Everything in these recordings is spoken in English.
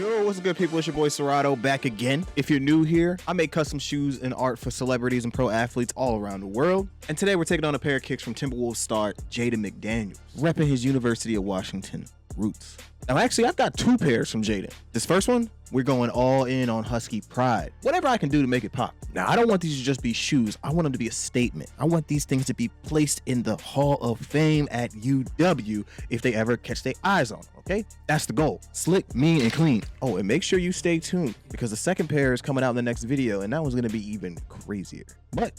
Yo, what's good, people? It's your boy Sierato back again. If you're new here, I make custom shoes and art for celebrities and pro athletes all around the world. And today we're taking on a pair of kicks from Timberwolves star Jaden McDaniels, repping his University of Washington roots. Now, actually, I've got two pairs from Jaden. This first one, we're going all in on Husky pride. Whatever I can do to make it pop. Now, I don't want these to just be shoes. I want them to be a statement. I want these things to be placed in the Hall of Fame at UW if they ever catch their eyes on them, okay? That's the goal. Slick, mean, and clean. Oh, and make sure you stay tuned because the second pair is coming out in the next video, and that one's gonna be even crazier. But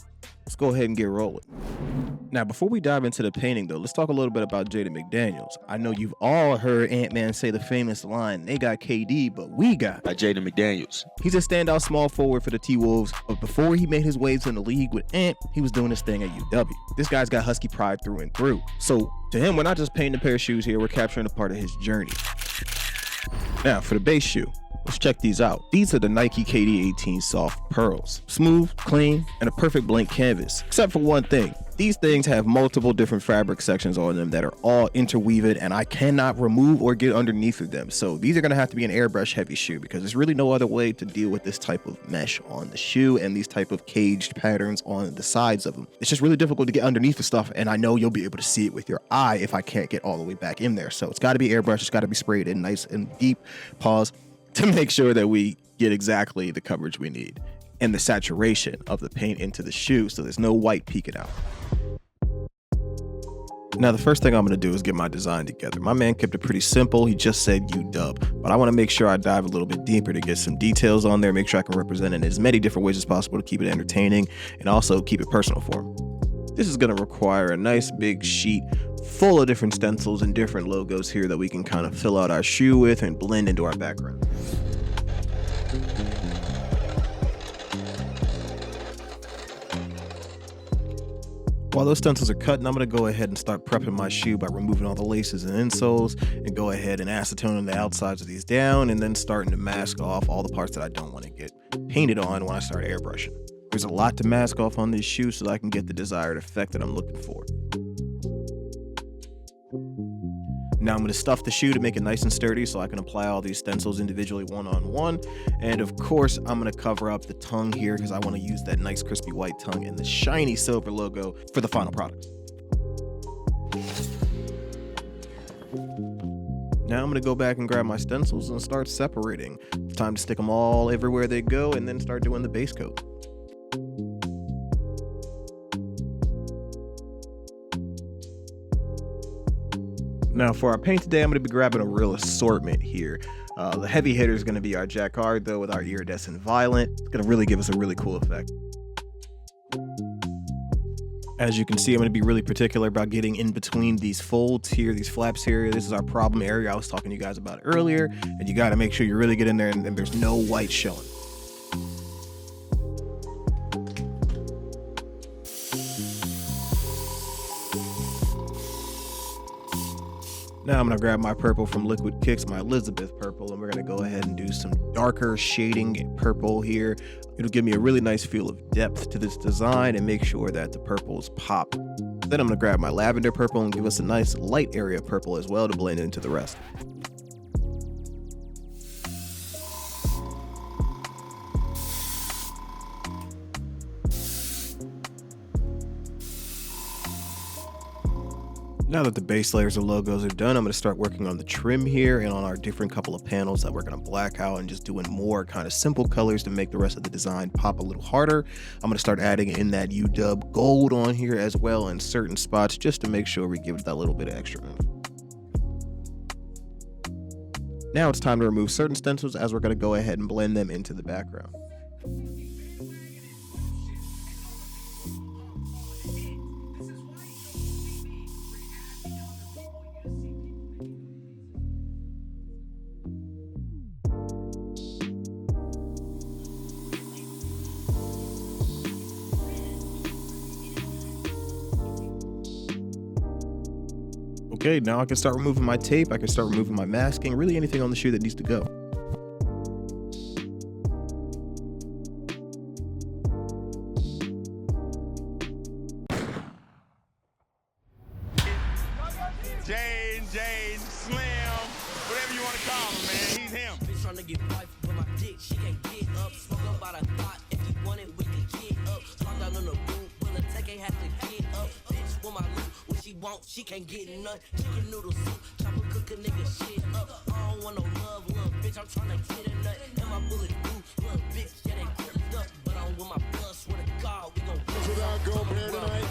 let's go ahead and get rolling. Now, before we dive into the painting, though, let's talk a little bit about Jaden McDaniels. I know you've all heard Ant-Man say the famous line, they got KD, but we got Jaden McDaniels. He's a standout small forward for the T-Wolves, but before he made his waves in the league with Ant, he was doing his thing at UW. This guy's got Husky pride through and through. So to him, we're not just painting a pair of shoes here, we're capturing a part of his journey. Now, for the base shoe, let's check these out. These are the Nike KD 18 Soft Pearls. Smooth, clean, and a perfect blank canvas. Except for one thing. These things have multiple different fabric sections on them that are all interweaved, and I cannot remove or get underneath of them. So these are gonna have to be an airbrush heavy shoe because there's really no other way to deal with this type of mesh on the shoe and these type of caged patterns on the sides of them. It's just really difficult to get underneath the stuff, and I know you'll be able to see it with your eye if I can't get all the way back in there. So it's gotta be airbrush, it's gotta be sprayed in nice and deep. Pause. To make sure that we get exactly the coverage we need and the saturation of the paint into the shoe so there's no white peeking out. Now, the first thing I'm going to do is get my design together. My man kept it pretty simple. He just said UW, but I want to make sure I dive a little bit deeper to get some details on there, make sure I can represent it in as many different ways as possible to keep it entertaining and also keep it personal for him. This is going to require a nice big sheet full of different stencils and different logos here that we can kind of fill out our shoe with and blend into our background. While those stencils are cutting, I'm going to go ahead and start prepping my shoe by removing all the laces and insoles and go ahead and acetone the outsides of these down and then starting to mask off all the parts that I don't want to get painted on when I start airbrushing. There's a lot to mask off on this shoe so that I can get the desired effect that I'm looking for. Now I'm going to stuff the shoe to make it nice and sturdy so I can apply all these stencils individually one on one. And of course, I'm going to cover up the tongue here because I want to use that nice crispy white tongue and the shiny silver logo for the final product. Now I'm going to go back and grab my stencils and start separating. It's time to stick them all everywhere they go and then start doing the base coat. Now for our paint today, I'm going to be grabbing a real assortment here. The heavy hitter is going to be our Jacquard though with our iridescent violet. It's going to really give us a really cool effect. As you can see, I'm going to be really particular about getting in between these folds here, these flaps here. This is our problem area I was talking to you guys about earlier, and you got to make sure you really get in there and there's no white showing. Now I'm going to grab my purple from Liquid Kicks, my Elizabeth purple, and we're going to go ahead and do some darker shading purple here. It'll give me a really nice feel of depth to this design and make sure that the purples pop. Then I'm going to grab my lavender purple and give us a nice light area purple as well to blend into the rest. Now that the base layers of logos are done, I'm going to start working on the trim here and on our different couple of panels that we're going to black out and just doing more kind of simple colors to make the rest of the design pop a little harder. I'm going to start adding in that UW gold on here as well in certain spots just to make sure we give it that little bit of extra oomph. Now it's time to remove certain stencils as we're going to go ahead and blend them into the background. Okay, now I can start removing my tape, I can start removing my masking, really anything on the shoe that needs to go. Jane, Slim, whatever you want to call him, man, he's him. trying to get wife with my dick, she can't get up. Smoke up by the pot, if you want it, we can get up. Lock down in the room, when the tech ain't have to get up. Bitch, with my loot, what she want, she can't get none. Chicken noodle soup, chopper cook a nigga shit up. I don't want no love, little bitch, I'm trying to get a nut. And my bullet blue, little bitch, yeah, they gripped up. But I'm with my blood, swear to God, we gon' without Gobert tonight.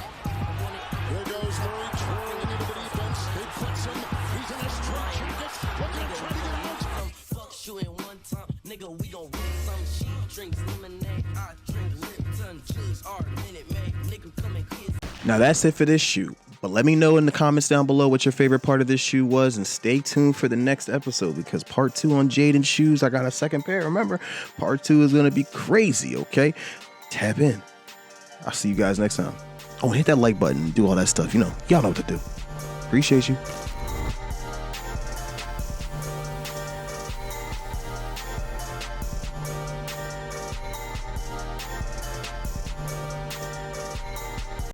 There goes Murray twirling into the defense. He puts him. He's in a straight jacket. Looking to try to get out. Fuck shooting one time, nigga, we gon' rip some. She drinks lemonade, I drink Lipton. Juice are Minute Maid, nigga come and kiss. Now that's it for this shoe. But let me know in the comments down below what your favorite part of this shoe was, and stay tuned for the next episode because part 2 on Jaden's shoes, I got a second pair. Remember, part 2 is gonna be crazy, okay? Tap in. I'll see you guys next time. Oh, and hit that like button and do all that stuff. You know, y'all know what to do. Appreciate you.